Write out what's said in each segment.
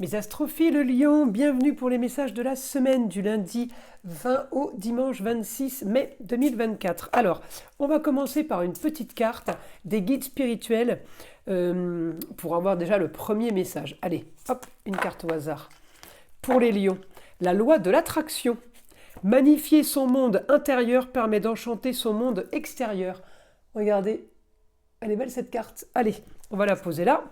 Mes astrophiles Lion, bienvenue pour les messages de la semaine du lundi 20 au dimanche 26 mai 2024. Alors, on va commencer par une petite carte des guides spirituels pour avoir déjà le premier message. Allez, hop, une carte au hasard. Pour les lions, la loi de l'attraction. Magnifier son monde intérieur permet d'enchanter son monde extérieur. Regardez, elle est belle cette carte. Allez, on va la poser là.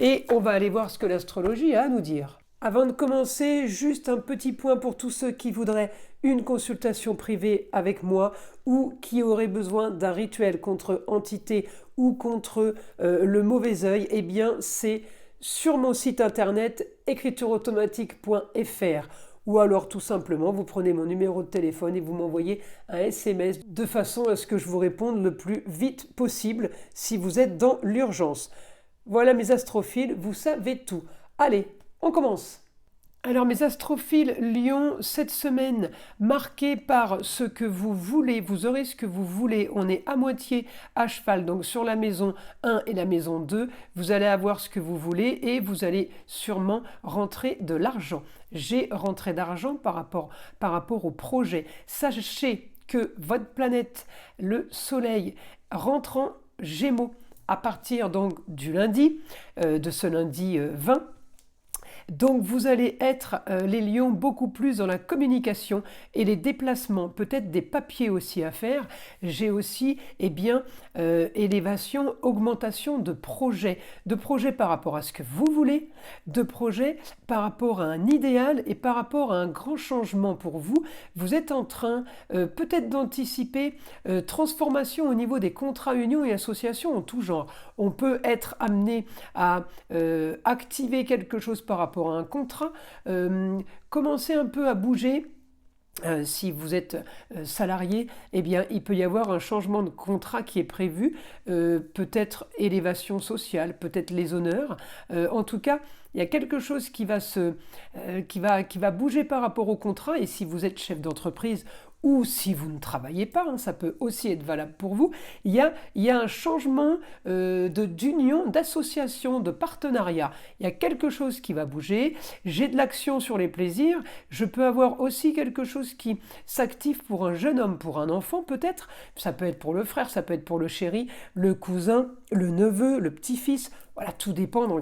Et on va aller voir ce que l'astrologie a à nous dire. Avant de commencer, juste un petit point pour tous ceux qui voudraient une consultation privée avec moi ou qui auraient besoin d'un rituel contre entité ou contre le mauvais œil. Eh bien, c'est sur mon site internet écritureautomatique.fr ou alors tout simplement vous prenez mon numéro de téléphone et vous m'envoyez un SMS de façon à ce que je vous réponde le plus vite possible si vous êtes dans l'urgence. Voilà mes astrophiles, vous savez tout. Allez, on commence. Alors mes astrophiles Lion, cette semaine marquée par ce que vous voulez, vous aurez ce que vous voulez. On est à moitié à cheval, donc sur la maison 1 et la maison 2, vous allez avoir ce que vous voulez et vous allez sûrement rentrer de l'argent. J'ai rentré d'argent par rapport au projet. Sachez que votre planète, le Soleil, rentre en Gémeaux à partir donc du lundi, de ce lundi 20. Donc vous allez être, les lions, beaucoup plus dans la communication et les déplacements, peut-être des papiers aussi à faire. J'ai aussi, élévation, augmentation de projets par rapport à ce que vous voulez, de projets par rapport à un idéal et par rapport à un grand changement pour vous. Vous êtes en train peut-être d'anticiper transformation au niveau des contrats, unions et associations en tout genre. On peut être amené à activer quelque chose par rapport à un contrat, commencer un peu à bouger. Si vous êtes salarié, eh bien, il peut y avoir un changement de contrat qui est prévu, peut-être élévation sociale, peut-être les honneurs. En tout cas, il y a quelque chose qui va bouger par rapport au contrat. Et si vous êtes chef d'entreprise ou si vous ne travaillez pas, ça peut aussi être valable pour vous, il y a un changement d'union, d'association, de partenariat. Il y a quelque chose qui va bouger. J'ai de l'action sur les plaisirs. Je peux avoir aussi quelque chose qui s'active pour un jeune homme, pour un enfant peut-être. Ça peut être pour le frère, ça peut être pour le chéri, le cousin, le neveu, le petit-fils. Voilà, tout dépend dans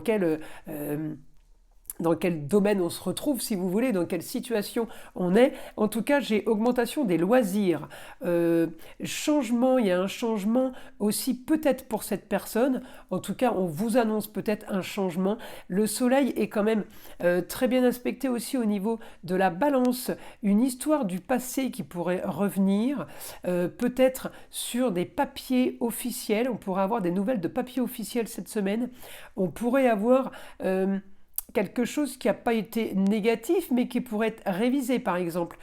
quel domaine on se retrouve, si vous voulez, dans quelle situation on est. En tout cas, j'ai augmentation des loisirs. Changement, il y a un changement aussi peut-être pour cette personne. En tout cas, on vous annonce peut-être un changement. Le soleil est quand même très bien aspecté aussi au niveau de la balance. Une histoire du passé qui pourrait revenir, peut-être sur des papiers officiels. On pourrait avoir des nouvelles de papiers officiels cette semaine. On pourrait avoir quelque chose qui n'a pas été négatif, mais qui pourrait être révisé, par exemple.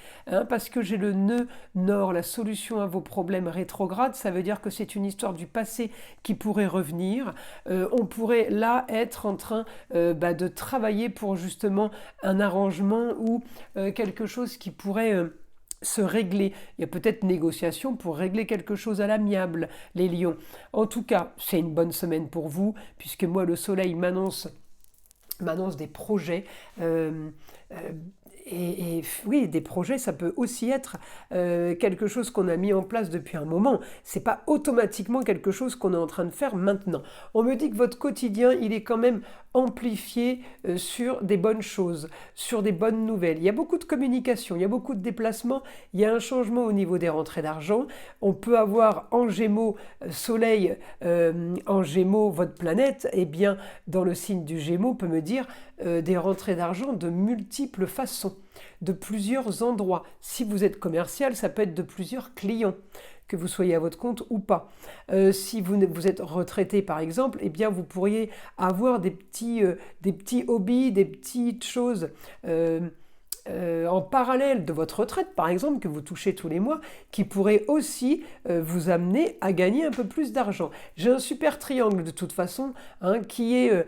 Parce que j'ai le nœud nord, la solution à vos problèmes rétrogrades, ça veut dire que c'est une histoire du passé qui pourrait revenir. On pourrait là être en train de travailler pour justement un arrangement ou quelque chose qui pourrait se régler. Il y a peut-être négociation pour régler quelque chose à l'amiable, les lions. En tout cas, c'est une bonne semaine pour vous, puisque moi, le soleil m'annonce des projets. Et oui, des projets, ça peut aussi être quelque chose qu'on a mis en place depuis un moment. C'est pas automatiquement quelque chose qu'on est en train de faire maintenant. On me dit que votre quotidien, il est quand même amplifié sur des bonnes choses, sur des bonnes nouvelles. Il y a beaucoup de communication, il y a beaucoup de déplacements, il y a un changement au niveau des rentrées d'argent. On peut avoir en Gémeaux, Soleil en Gémeaux, votre planète, et bien dans le signe du Gémeaux, peut me dire des rentrées d'argent de multiples façons, de plusieurs endroits. Si vous êtes commercial, ça peut être de plusieurs clients, que vous soyez à votre compte ou pas. Si vous êtes retraité par exemple, eh bien vous pourriez avoir des petits hobbies, des petites choses en parallèle de votre retraite par exemple, que vous touchez tous les mois, qui pourraient aussi vous amener à gagner un peu plus d'argent. J'ai un super triangle de toute façon, qui est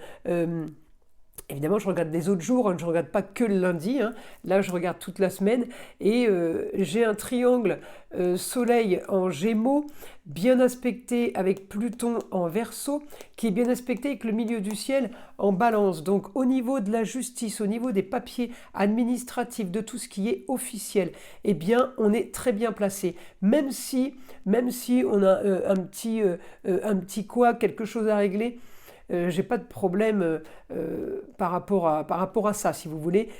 Évidemment, je regarde les autres jours, je ne regarde pas que le lundi, hein. Là, je regarde toute la semaine et j'ai un triangle Soleil en Gémeaux, bien aspecté avec Pluton en Verseau, qui est bien aspecté avec le milieu du ciel en Balance. Donc, au niveau de la justice, au niveau des papiers administratifs, de tout ce qui est officiel, eh bien, on est très bien placé. Même si on a un petit quoi, quelque chose à régler. J'ai pas de problème par rapport à ça, si vous voulez.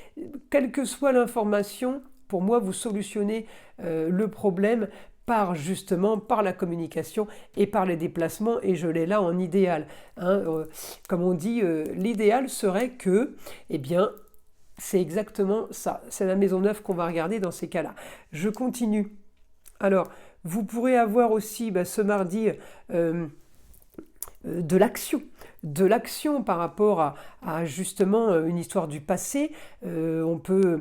Quelle que soit l'information, pour moi, vous solutionnez le problème par la communication et par les déplacements, et je l'ai là en idéal. Hein. Comme on dit, l'idéal serait que, eh bien, c'est exactement ça. C'est la maison neuve qu'on va regarder dans ces cas-là. Je continue. Alors, vous pourrez avoir aussi ce mardi de l'action. De l'action par rapport à justement une histoire du passé. On peut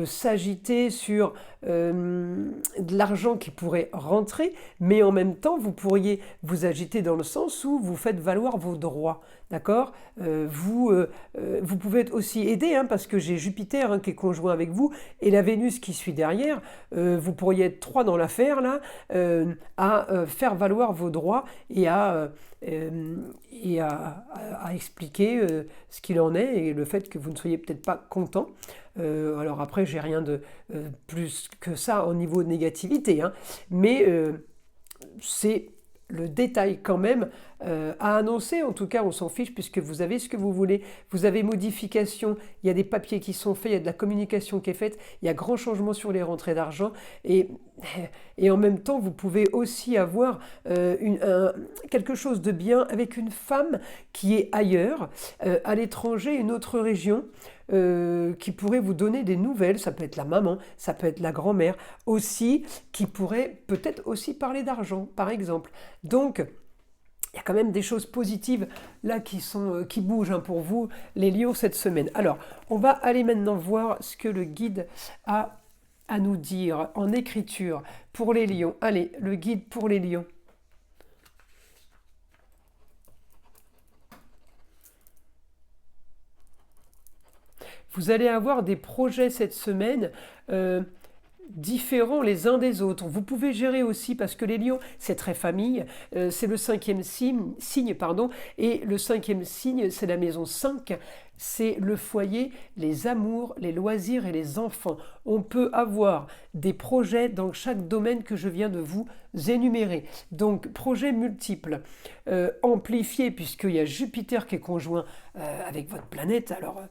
s'agiter sur de l'argent qui pourrait rentrer, mais en même temps, vous pourriez vous agiter dans le sens où vous faites valoir vos droits. D'accord. Vous pouvez être aussi aidé, hein, parce que j'ai Jupiter qui est conjoint avec vous et la Vénus qui suit derrière. Vous pourriez être trois dans l'affaire là, à faire valoir vos droits et à expliquer ce qu'il en est et le fait que vous ne soyez peut-être pas content. Alors après, j'ai rien de plus que ça au niveau de négativité, hein, mais c'est le détail quand même à annoncer. En tout cas, on s'en fiche puisque vous avez ce que vous voulez. Vous avez modification, il y a des papiers qui sont faits, il y a de la communication qui est faite, il y a grand changement sur les rentrées d'argent et en même temps, vous pouvez aussi avoir quelque chose de bien avec une femme qui est ailleurs, à l'étranger, une autre région, qui pourrait vous donner des nouvelles. Ça peut être la maman, ça peut être la grand-mère aussi, qui pourrait peut-être aussi parler d'argent, par exemple. Donc, il y a quand même des choses positives là qui bougent, hein, pour vous, les lions, cette semaine. Alors, on va aller maintenant voir ce que le guide a à nous dire en écriture pour les lions. Allez, le guide pour les lions. Vous allez avoir des projets cette semaine différents les uns des autres. Vous pouvez gérer aussi, parce que les lions, c'est très famille, c'est le 5e signe, pardon, et le 5e signe, c'est la maison 5, c'est le foyer, les amours, les loisirs et les enfants. On peut avoir des projets dans chaque domaine que je viens de vous énumérer. Donc, projets multiples, amplifiés, puisqu'il y a Jupiter qui est conjoint avec votre planète. Alors,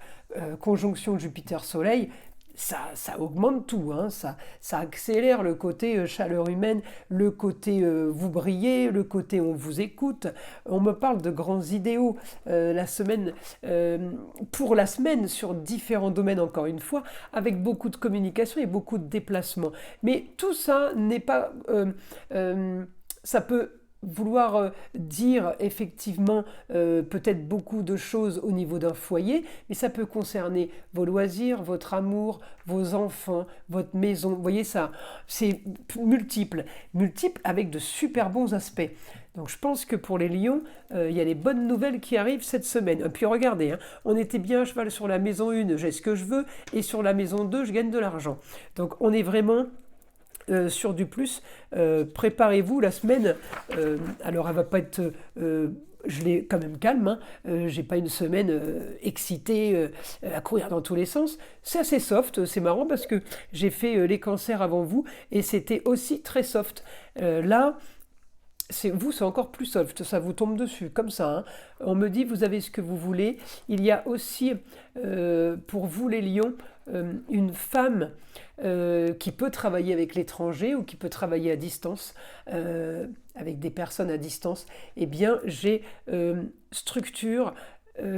conjonction Jupiter-Soleil, ça augmente tout, hein. Ça accélère le côté chaleur humaine, le côté vous brillez, le côté on vous écoute. On me parle de grands idéaux la semaine, pour la semaine, sur différents domaines, encore une fois, avec beaucoup de communication et beaucoup de déplacements. Mais tout ça n'est pas... ça peut vouloir dire effectivement peut-être beaucoup de choses au niveau d'un foyer, mais ça peut concerner vos loisirs, votre amour, vos enfants, votre maison. Vous voyez ça, c'est multiple avec de super bons aspects. Donc je pense que pour les lions, il y a des bonnes nouvelles qui arrivent cette semaine. Et puis regardez, hein, on était bien à cheval sur la maison 1, j'ai ce que je veux, et sur la maison 2, je gagne de l'argent. Donc on est vraiment... sur du plus, préparez-vous la semaine. Alors elle va pas être, je l'ai quand même calme, hein, j'ai pas une semaine excitée à courir dans tous les sens. C'est assez soft, c'est marrant parce que j'ai fait les cancers avant vous et c'était aussi très soft. Là, c'est encore plus soft, ça vous tombe dessus, comme ça, hein. On me dit, vous avez ce que vous voulez. Il y a aussi, pour vous les lions, une femme qui peut travailler avec l'étranger ou qui peut travailler à distance, avec des personnes à distance. Eh bien, j'ai structure,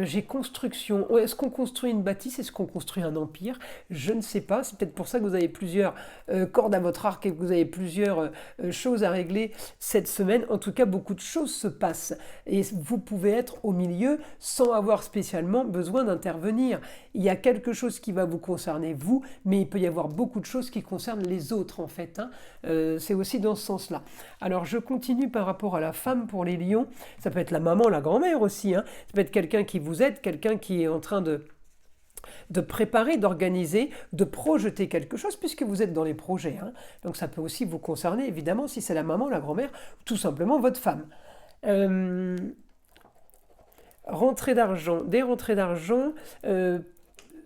j'ai construction. Est-ce qu'on construit une bâtisse? Est-ce qu'on construit un empire? Je ne sais pas. C'est peut-être pour ça que vous avez plusieurs cordes à votre arc et que vous avez plusieurs choses à régler cette semaine. En tout cas, beaucoup de choses se passent. Et vous pouvez être au milieu sans avoir spécialement besoin d'intervenir. Il y a quelque chose qui va vous concerner, vous, mais il peut y avoir beaucoup de choses qui concernent les autres, en fait, hein. C'est aussi dans ce sens-là. Alors, je continue par rapport à la femme pour les lions. Ça peut être la maman, la grand-mère aussi, hein. Ça peut être quelqu'un qui vous aide, quelqu'un qui est en train de de préparer, d'organiser, de projeter quelque chose, puisque vous êtes dans les projets. Hein. Donc ça peut aussi vous concerner, évidemment, si c'est la maman, la grand-mère, tout simplement votre femme. Rentrée d'argent, des rentrées d'argent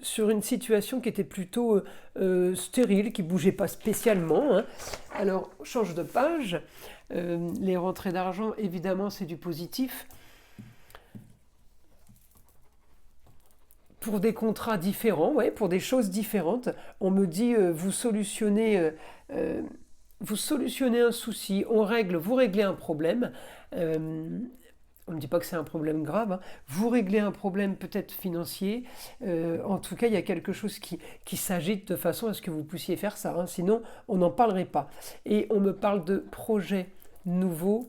sur une situation qui était plutôt stérile, qui ne bougeait pas spécialement. Hein. Alors, change de page. Les rentrées d'argent, évidemment, c'est du positif. Pour des contrats différents, ouais, pour des choses différentes. On me dit, vous solutionnez un souci, vous réglez un problème. On ne me dit pas que c'est un problème grave, hein. Vous réglez un problème peut-être financier. En tout cas, il y a quelque chose qui s'agite de façon à ce que vous puissiez faire ça. Hein. Sinon, on n'en parlerait pas. Et on me parle de projet nouveau,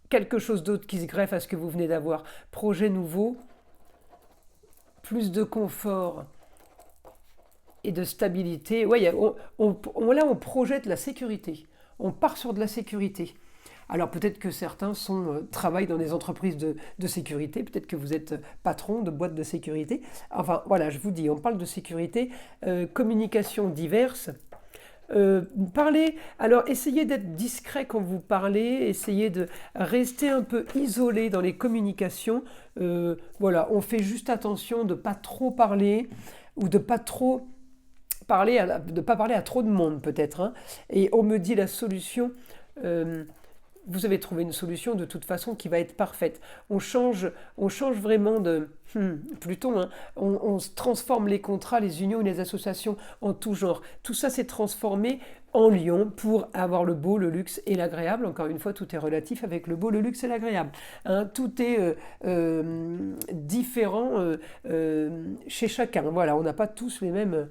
quelque chose d'autre qui se greffe à ce que vous venez d'avoir. Projet nouveau, plus de confort et de stabilité. Ouais, là, on projette la sécurité. On part sur de la sécurité. Alors peut-être que certains travaillent dans des entreprises de sécurité, peut-être que vous êtes patron de boîtes de sécurité. Enfin voilà, je vous dis, on parle de sécurité, communication diverses. Alors essayez d'être discret quand vous parlez, essayez de rester un peu isolé dans les communications. Voilà, on fait juste attention de ne pas trop parler ou de pas trop parler de pas parler à trop de monde peut-être. Hein. Et on me dit la solution. Vous avez trouvé une solution de toute façon qui va être parfaite. On change vraiment de... Plutôt, hein, on transforme les contrats, les unions et les associations en tout genre. Tout ça s'est transformé en lion pour avoir le beau, le luxe et l'agréable. Encore une fois, tout est relatif avec le beau, le luxe et l'agréable. Hein, tout est différent chez chacun. Voilà, on n'a pas tous les mêmes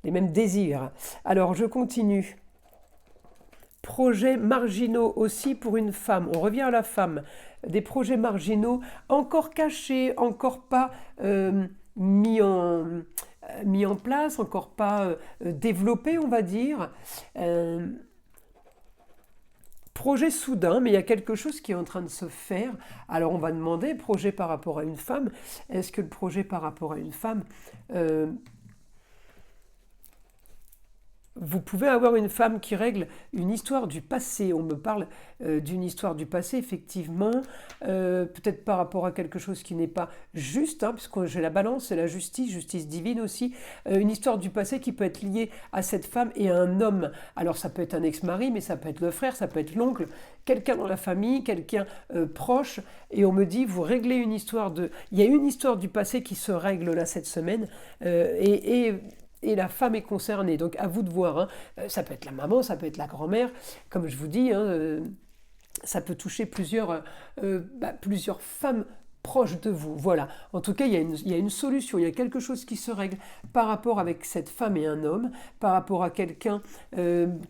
désirs. Alors, je continue. Projets marginaux aussi pour une femme. On revient à la femme. Des projets marginaux encore cachés, encore pas mis en place, encore pas développés, on va dire. Projet soudain, mais il y a quelque chose qui est en train de se faire. Alors on va demander, projet par rapport à une femme. Est-ce que le projet par rapport à une femme... Vous pouvez avoir une femme qui règle une histoire du passé. On me parle d'une histoire du passé, effectivement, peut-être par rapport à quelque chose qui n'est pas juste, hein, puisque j'ai la balance, c'est la justice divine aussi. Une histoire du passé qui peut être liée à cette femme et à un homme. Alors ça peut être un ex-mari, mais ça peut être le frère, ça peut être l'oncle, quelqu'un dans la famille, quelqu'un proche. Et on me dit, vous réglez une histoire Il y a une histoire du passé qui se règle là cette semaine. Et la femme est concernée. Donc à vous de voir. Hein. Ça peut être la maman, ça peut être la grand-mère. Comme je vous dis, hein, ça peut toucher plusieurs femmes proches de vous. Voilà. En tout cas, il y a une solution, il y a quelque chose qui se règle par rapport avec cette femme et un homme, par rapport à quelqu'un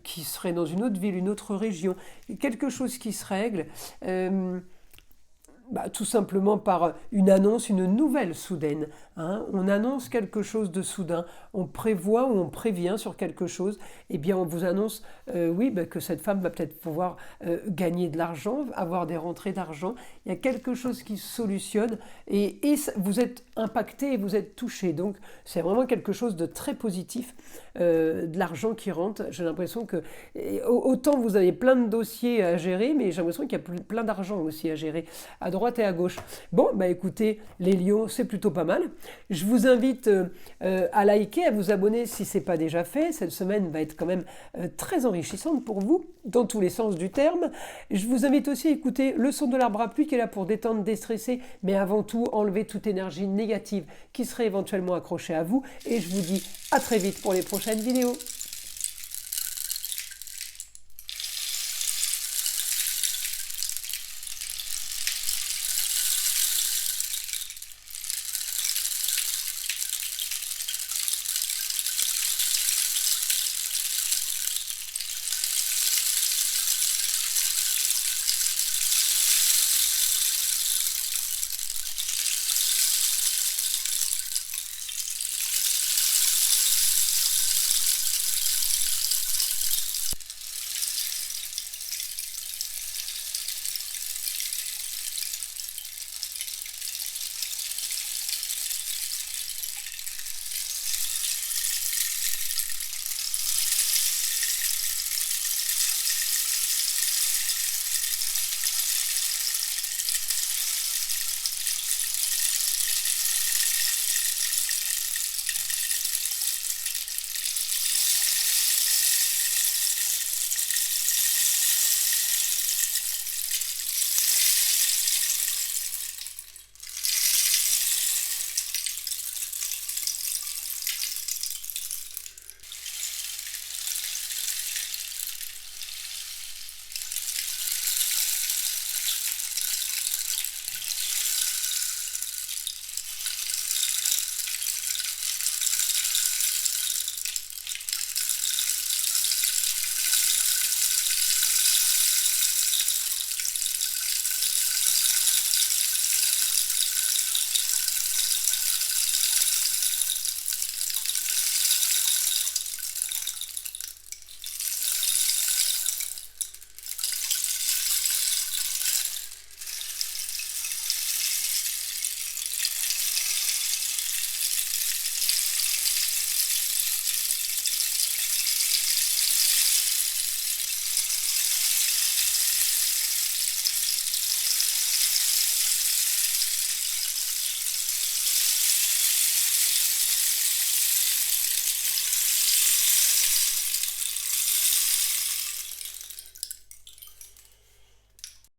qui serait dans une autre ville, une autre région. Quelque chose qui se règle. Tout simplement par une annonce, une nouvelle soudaine. Hein. On annonce quelque chose de soudain, on prévoit ou on prévient sur quelque chose, et bien on vous annonce que cette femme va peut-être pouvoir gagner de l'argent, avoir des rentrées d'argent. Il y a quelque chose qui se solutionne et vous êtes impacté et vous êtes touché. Donc c'est vraiment quelque chose de très positif, de l'argent qui rentre. J'ai l'impression que autant vous avez plein de dossiers à gérer, mais j'ai l'impression qu'il y a plein d'argent aussi à gérer à droite et à gauche. Bon, écoutez, les lions, c'est plutôt pas mal. Je vous invite à liker, à vous abonner si ce n'est pas déjà fait. Cette semaine va être quand même très enrichissante pour vous, dans tous les sens du terme. Je vous invite aussi à écouter le son de l'arbre à pluie qui est là pour détendre, déstresser, mais avant tout enlever toute énergie négative qui serait éventuellement accrochée à vous. Et je vous dis à très vite pour les prochaines vidéos.